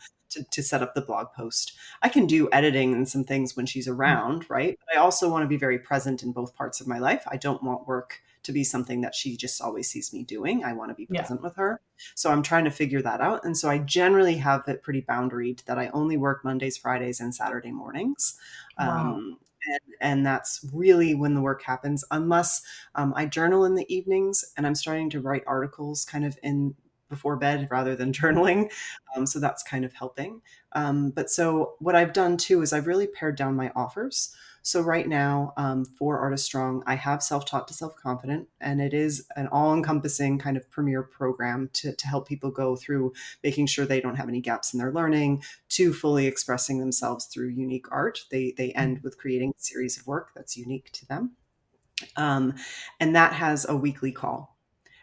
Speaker 2: to set up the blog post. I can do editing and some things when she's around, right? But I also want to be very present in both parts of my life. I don't want work to be something that she just always sees me doing. I want to be present with her. So I'm trying to figure that out. And so I generally have it pretty boundaried that I only work Mondays, Fridays, and Saturday mornings.
Speaker 1: Wow.
Speaker 2: And that's really when the work happens, unless I journal in the evenings, and I'm starting to write articles kind of in before bed rather than journaling. So that's kind of helping. But so what I've done too is I've really pared down my offers. So right now, for Artist Strong, I have Self-Taught to Self-Confident, and it is an all-encompassing kind of premier program to help people go through making sure they don't have any gaps in their learning, to fully expressing themselves through unique art. They end with creating a series of work that's unique to them. And that has a weekly call.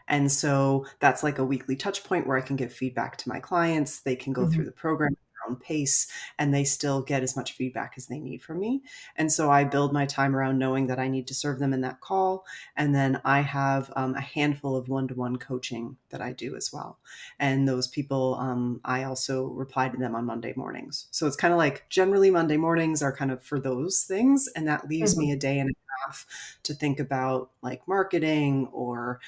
Speaker 2: And so that's like a weekly touch point where I can give feedback to my clients. They can go through the program at their own pace, and they still get as much feedback as they need from me. And so I build my time around knowing that I need to serve them in that call. And then I have a handful of one-to-one coaching that I do as well. And those people, I also reply to them on Monday mornings. So it's kind of like generally Monday mornings are kind of for those things. And that leaves me a day and a half to think about like marketing or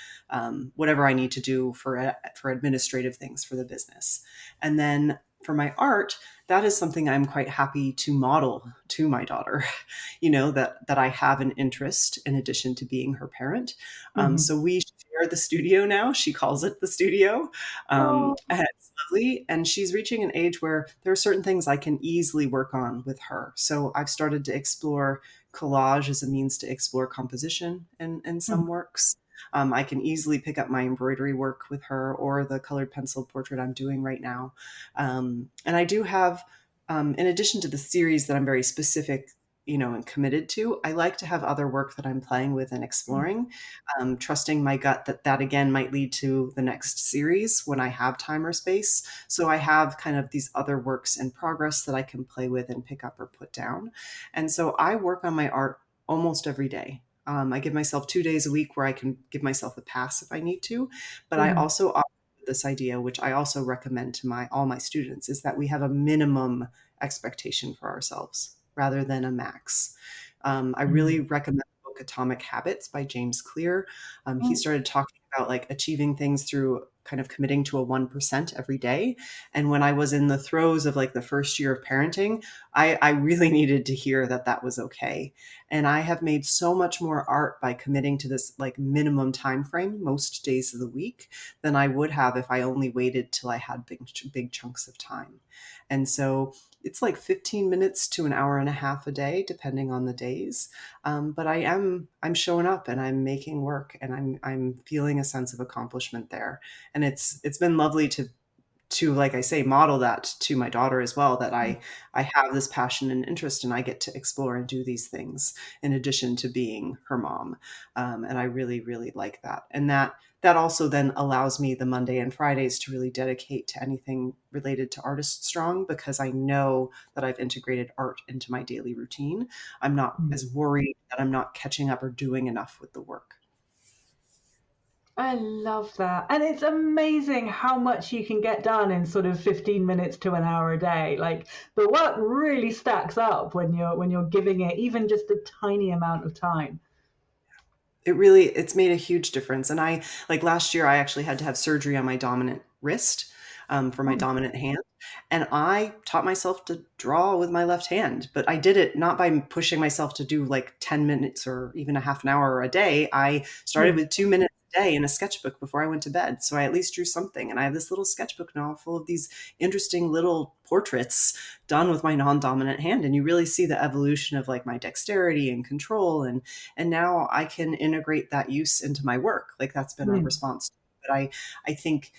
Speaker 2: whatever I need to do for administrative things for the business. And then for my art, that is something I'm quite happy to model to my daughter, that I have an interest in addition to being her parent. So we share the studio now. She calls it the studio. And it's lovely. And she's reaching an age where there are certain things I can easily work on with her. So I've started to explore collage as a means to explore composition in some works. I can easily pick up my embroidery work with her, or the colored pencil portrait I'm doing right now. And I do have, in addition to the series that I'm very specific, and committed to, I like to have other work that I'm playing with and exploring, trusting my gut that again might lead to the next series when I have time or space. So I have kind of these other works in progress that I can play with and pick up or put down. And so I work on my art almost every day. I give myself 2 days a week where I can give myself a pass if I need to. But I
Speaker 1: Mhm.
Speaker 2: also offer this idea, which I also recommend to all my students, is that we have a minimum expectation for ourselves rather than a max. I really
Speaker 1: Mm.
Speaker 2: recommend the book Atomic Habits by James Clear. He
Speaker 1: Oh.
Speaker 2: started talking about like achieving things through kind of committing to a 1% every day. And when I was in the throes of like the first year of parenting, I really needed to hear that that was okay. And I have made so much more art by committing to this like minimum time frame most days of the week than I would have if I only waited till I had big chunks of time. And so it's like 15 minutes to an hour and a half a day, depending on the days. But I'm showing up and I'm making work and I'm feeling a sense of accomplishment there. And it's been lovely to like I say model that to my daughter as well, that I have this passion and interest and I get to explore and do these things in addition to being her mom. And I really like that, and that also then allows me the Monday and Fridays to really dedicate to anything related to Artist Strong, because I know that I've integrated art into my daily routine. I'm not as
Speaker 1: Mm.
Speaker 2: worried that I'm not catching up or doing enough with the work.
Speaker 1: I love that. And it's amazing how much you can get done in sort of 15 minutes to an hour a day. Like the work really stacks up when you're giving it even just a tiny amount of time.
Speaker 2: It's made a huge difference. And I, like last year, I actually had to have surgery on my dominant wrist, for my
Speaker 1: Oh.
Speaker 2: dominant hand. And I taught myself to draw with my left hand, but I did it not by pushing myself to do like 10 minutes or even a half an hour a day. I started
Speaker 1: Mm.
Speaker 2: with 2 minutes a day in a sketchbook before I went to bed. So I at least drew something. And I have this little sketchbook now full of these interesting little portraits done with my non-dominant hand. And you really see the evolution of like my dexterity and control. And now I can integrate that use into my work. Like that's been a
Speaker 1: Mm.
Speaker 2: response. But I think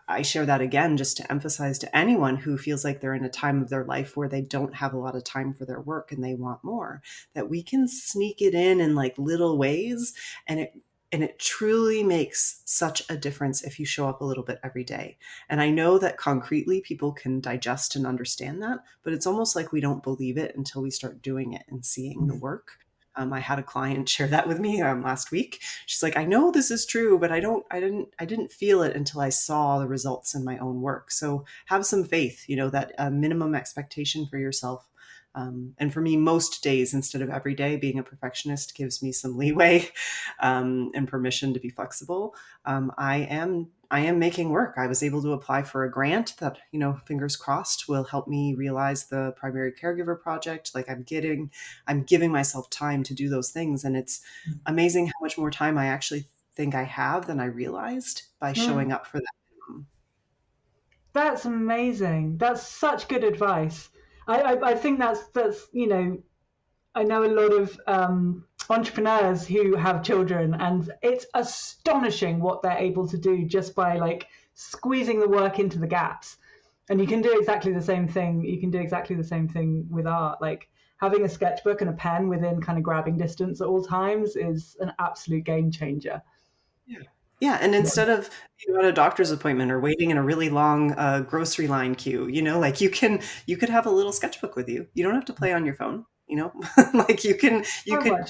Speaker 2: I share that again just to emphasize to anyone who feels like they're in a time of their life where they don't have a lot of time for their work and they want more, that we can sneak it in like little ways, and it truly makes such a difference if you show up a little bit every day. And I know that concretely people can digest and understand that, but it's almost like we don't believe it until we start doing it and seeing the
Speaker 1: Mm.
Speaker 2: work. I had a client share that with me last week. She's like, I know this is true, but I didn't feel it until I saw the results in my own work. So have some faith, that minimum expectation for yourself. And for me, most days instead of every day, being a perfectionist gives me some leeway, and permission to be flexible. I am making work. I was able to apply for a grant that, fingers crossed, will help me realize the primary caregiver project. Like I'm giving myself time to do those things. And it's amazing how much more time I actually think I have than I realized by
Speaker 1: Mm.
Speaker 2: showing up for that.
Speaker 1: That's amazing. That's such good advice. I think that's I know a lot of entrepreneurs who have children, and it's astonishing what they're able to do just by like squeezing the work into the gaps. And you can do exactly the same thing. You can do exactly the same thing with art. Like having a sketchbook and a pen within kind of grabbing distance at all times is an absolute game changer.
Speaker 2: Yeah. Yeah, and instead of at a doctor's appointment or waiting in a really long grocery line queue, like you could have a little sketchbook with you. You don't have to play on your phone, like
Speaker 1: So much
Speaker 2: you could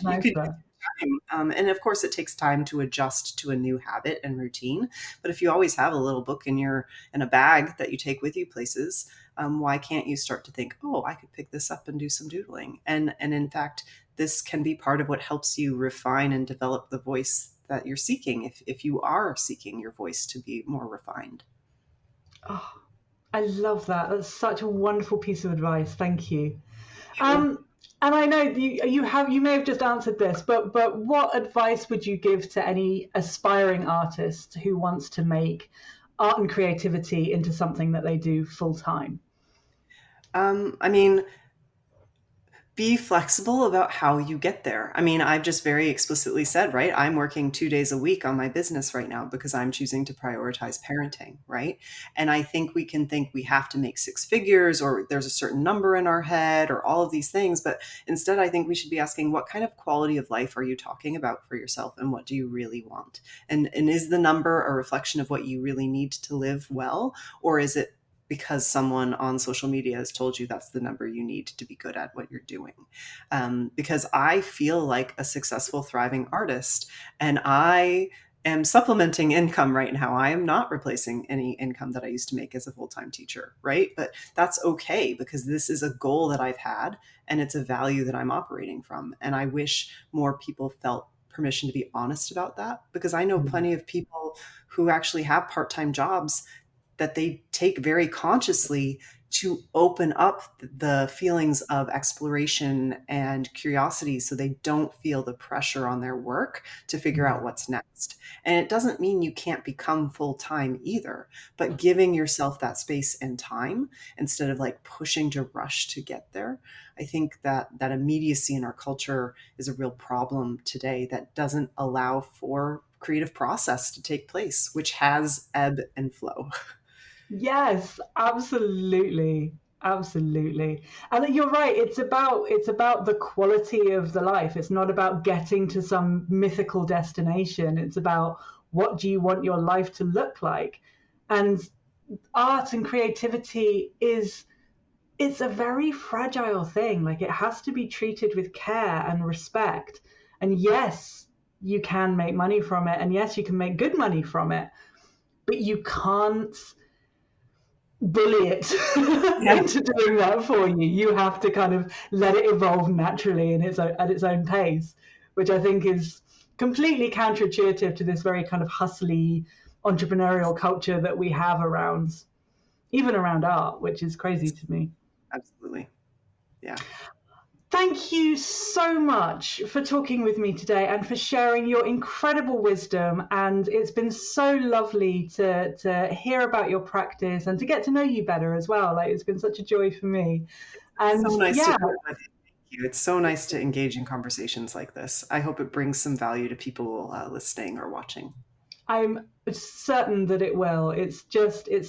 Speaker 1: nicer.
Speaker 2: time. And of course, it takes time to adjust to a new habit and routine. But if you always have a little book in a bag that you take with you places, why can't you start to think, oh, I could pick this up and do some doodling? And in fact, this can be part of what helps you refine and develop the voice that you're seeking, if you are seeking your voice to be more refined.
Speaker 1: Oh, I love that. That's such a wonderful piece of advice. Thank you.
Speaker 2: Yeah.
Speaker 1: And I know you may have just answered this, but what advice would you give to any aspiring artist who wants to make art and creativity into something that they do full time?
Speaker 2: I mean, be flexible about how you get there. I mean, I've just very explicitly said, right? I'm working 2 days a week on my business right now because I'm choosing to prioritize parenting, right? And I think we can think we have to make six figures or there's a certain number in our head or all of these things. But instead, I think we should be asking, what kind of quality of life are you talking about for yourself and what do you really want? And is the number a reflection of what you really need to live well? Or is it because someone on social media has told you that's the number you need to be good at what you're doing. Because I feel like a successful, thriving artist, and I am supplementing income right now. I am not replacing any income that I used to make as a full-time teacher, right? But that's okay, because this is a goal that I've had and it's a value that I'm operating from. And I wish more people felt permission to be honest about that, because I know plenty of people who actually have part-time jobs that they take very consciously to open up the feelings of exploration and curiosity, so they don't feel the pressure on their work to figure out what's next. And it doesn't mean you can't become full-time either, but giving yourself that space and time instead of like pushing to rush to get there. I think that that immediacy in our culture is a real problem today that doesn't allow for creative process to take place, which has ebb and flow.
Speaker 1: Yes, absolutely. Absolutely. And you're right, it's about the quality of the life. It's not about getting to some mythical destination. It's about what do you want your life to look like? And art and creativity it's a very fragile thing. Like it has to be treated with care and respect. And yes, you can make money from it, and yes, you can make good money from it, but you can't bully it
Speaker 2: Yeah.
Speaker 1: into doing that for you. You have to kind of let it evolve naturally in at its own pace, which I think is completely counterintuitive to this very kind of hustly entrepreneurial culture that we have around, even around art, which is crazy to me.
Speaker 2: Absolutely. Yeah.
Speaker 1: Thank you so much for talking with me today and for sharing your incredible wisdom. And it's been so lovely to hear about your practice and to get to know you better as well. Like it's been such a joy for me. And
Speaker 2: So nice to
Speaker 1: yeah,
Speaker 2: chat with you. It's so nice to engage in conversations like this. I hope it brings some value to people listening or watching.
Speaker 1: I'm certain that it will. It's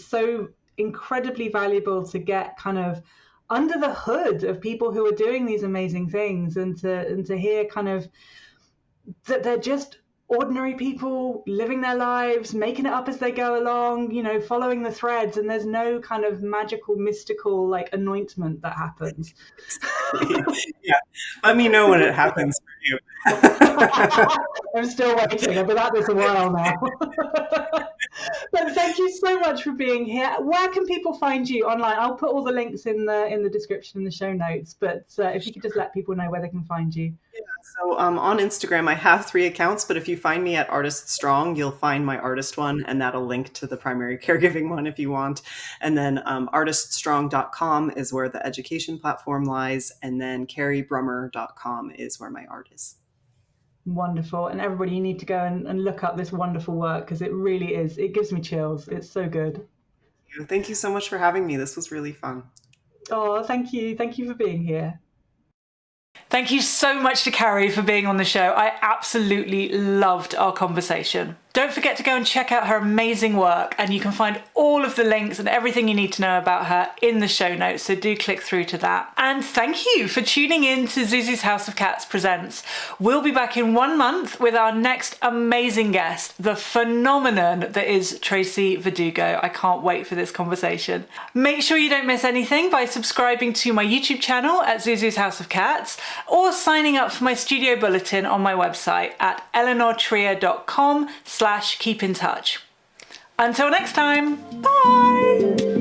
Speaker 1: so incredibly valuable to get kind of under the hood of people who are doing these amazing things and to hear kind of that they're just ordinary people living their lives, making it up as they go along, following the threads, and there's no kind of magical, mystical like anointment that happens.
Speaker 2: Yeah. Let me know when it happens for you.
Speaker 1: I'm still waiting. I've been at this a while now. But thank you so much for being here. Where can people find you online? I'll put all the links in the description in the show notes. But if you could just let people know where they can find you.
Speaker 2: So on Instagram, I have 3 accounts, but if you find me at Artist Strong, you'll find my artist one, and that'll link to the primary caregiving one if you want. And then artiststrong.com is where the education platform lies, and then carriebrummer.com is where my art is.
Speaker 1: Wonderful. And everybody, you need to go and look up this wonderful work because it really is. It gives me chills. It's so good.
Speaker 2: Thank you so much for having me. This was really fun.
Speaker 1: Oh, thank you. Thank you for being here.
Speaker 3: Thank you so much to Carrie for being on the show. I absolutely loved our conversation. Don't forget to go and check out her amazing work, and you can find all of the links and everything you need to know about her in the show notes, so do click through to that. And thank you for tuning in to Zuzu's House of Cats Presents. We'll be back in 1 month with our next amazing guest, the phenomenon that is Tracy Verdugo. I can't wait for this conversation. Make sure you don't miss anything by subscribing to my YouTube channel at Zuzu's House of Cats, or signing up for my studio bulletin on my website at eleanortrier.com/keep in touch. Until next time, bye!